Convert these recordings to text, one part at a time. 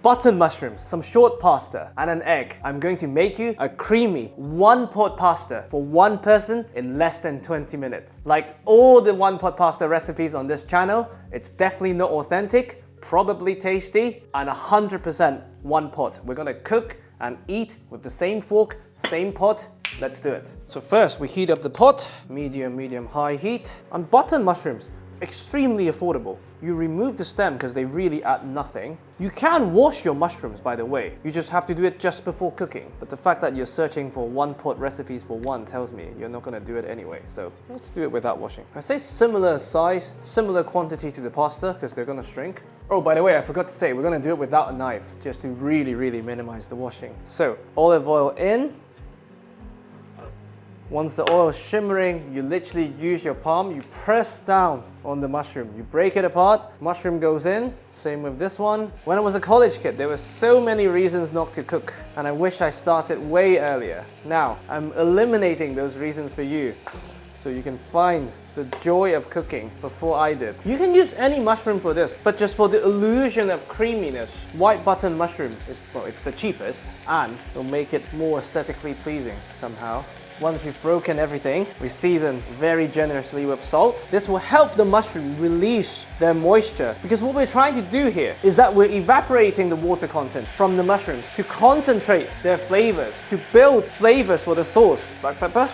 button mushrooms, some short pasta, and an egg. I'm going to make you a creamy one-pot pasta for one person in less than 20 minutes. Like all the one-pot pasta recipes on this channel, it's definitely not authentic, probably tasty, and 100% one pot. We're gonna cook and eat with the same fork, same pot. Let's do it. So first we heat up the pot, medium, high heat. And button mushrooms, extremely affordable. You remove the stem because they really add nothing. You can wash your mushrooms, by the way. You just have to do it just before cooking. But the fact that you're searching for one pot recipes for one tells me you're not gonna do it anyway. So let's do it without washing. I say similar size, similar quantity to the pasta because they're gonna shrink. Oh, by the way, I forgot to say, we're gonna do it without a knife just to really minimize the washing. So olive oil in. Once the oil is shimmering, you literally use your palm, you press down on the mushroom. You break it apart, mushroom goes in, same with this one. When I was a college kid, there were so many reasons not to cook, and I wish I started way earlier. Now, I'm eliminating those reasons for you, so you can find the joy of cooking before I did. You can use any mushroom for this, but just for the illusion of creaminess, white button mushroom is, well, it's the cheapest, and it'll make it more aesthetically pleasing somehow. Once we've broken everything, we season very generously with salt. This will help the mushroom release their moisture, because what we're trying to do here is that we're evaporating the water content from the mushrooms to concentrate their flavors, to build flavors for the sauce. Black pepper.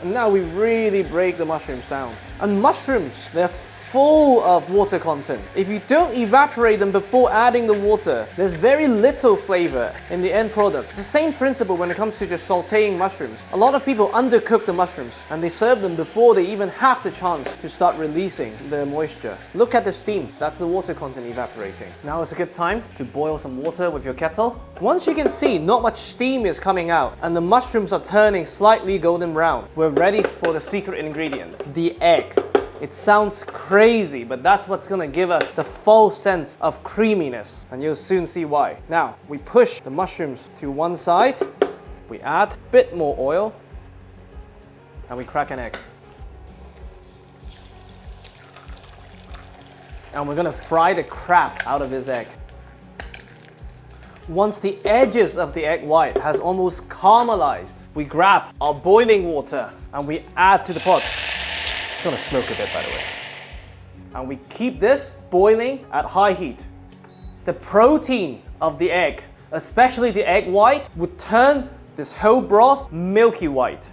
And now we really break the mushrooms down. And mushrooms, they're full of water content. If you don't evaporate them before adding the water, there's very little flavor in the end product. It's the same principle when it comes to just sauteing mushrooms. A lot of people undercook the mushrooms and they serve them before they even have the chance to start releasing their moisture. Look at the steam, that's the water content evaporating. Now is a good time to boil some water with your kettle. Once you can see not much steam is coming out and the mushrooms are turning slightly golden brown, we're ready for the secret ingredient, the egg. It sounds crazy, but that's what's gonna give us the false sense of creaminess, and you'll soon see why. Now, we push the mushrooms to one side, we add a bit more oil, and we crack an egg. And we're gonna fry the crap out of this egg. Once the edges of the egg white has almost caramelized, we grab our boiling water and we add to the pot. It's gonna smoke a bit, by the way. And we keep this boiling at high heat. The protein of the egg, especially the egg white, would turn this whole broth milky white.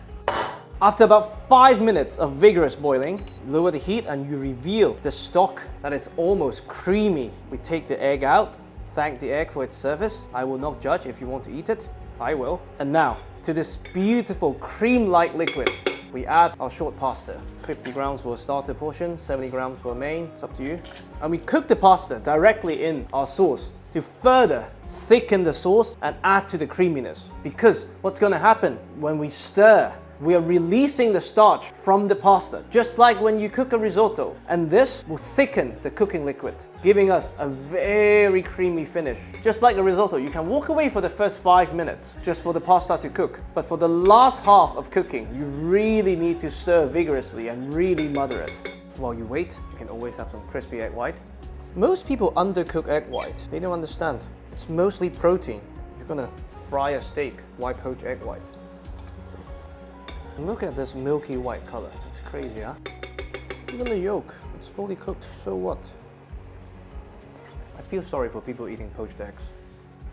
After about 5 minutes of vigorous boiling, lower the heat and you reveal the stock that is almost creamy. We take the egg out, thank the egg for its service. I will not judge if you want to eat it. I will. And now, to this beautiful cream-like liquid, we add our short pasta. 50 grams for a starter portion, 70 grams for a main, it's up to you. And we cook the pasta directly in our sauce to further thicken the sauce and add to the creaminess. Because what's gonna happen when we stir, we are releasing the starch from the pasta, just like when you cook a risotto. And this will thicken the cooking liquid, giving us a very creamy finish. Just like a risotto, you can walk away for the first 5 minutes just for the pasta to cook. But for the last half of cooking, you really need to stir vigorously and really mother it. While you wait, you can always have some crispy egg white. Most people undercook egg white. They don't understand. It's mostly protein. You're gonna fry a steak, why poach egg white? Look at this milky white color. It's crazy, huh? Even the yolk, it's fully cooked, so what? I feel sorry for people eating poached eggs.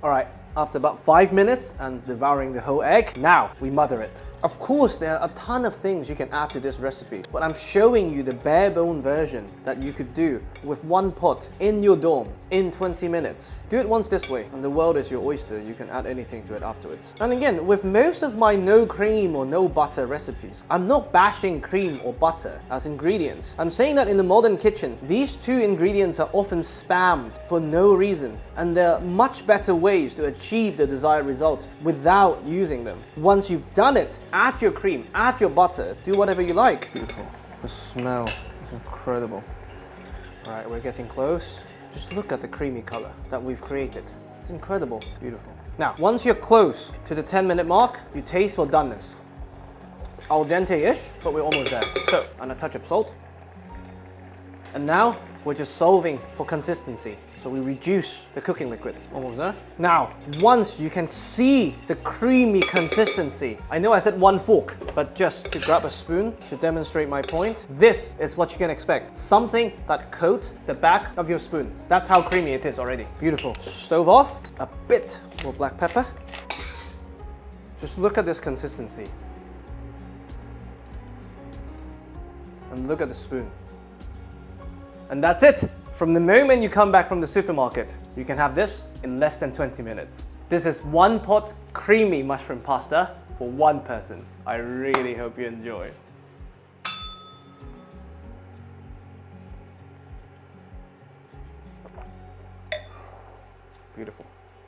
All right, after about 5 minutes and devouring the whole egg, now we mother it. Of course, there are a ton of things you can add to this recipe, but I'm showing you the bare bone version that you could do with one pot in your dorm in 20 minutes. Do it once this way, and the world is your oyster. You can add anything to it afterwards. And again, with most of my no cream or no butter recipes, I'm not bashing cream or butter as ingredients. I'm saying that in the modern kitchen, these two ingredients are often spammed for no reason, and there are much better ways to achieve the desired results without using them. Once you've done it, add your cream, add your butter, do whatever you like. Beautiful. The smell is incredible. All right, we're getting close. Just look at the creamy color that we've created. It's incredible, beautiful. Now, once you're close to the 10-minute mark, you taste for doneness. Al dente-ish, but we're almost there. So, and a touch of salt. And now we're just solving for consistency. So we reduce the cooking liquid. Almost there. Now, once you can see the creamy consistency, I know I said 1 fork, but just to grab a spoon to demonstrate my point, this is what you can expect. Something that coats the back of your spoon. That's how creamy it is already. Beautiful. Stove off, a bit more black pepper. Just look at this consistency. And look at the spoon. And that's it. From the moment you come back from the supermarket, you can have this in less than 20 minutes. This is 1 pot creamy mushroom pasta for 1 person. I really hope you enjoy. Beautiful.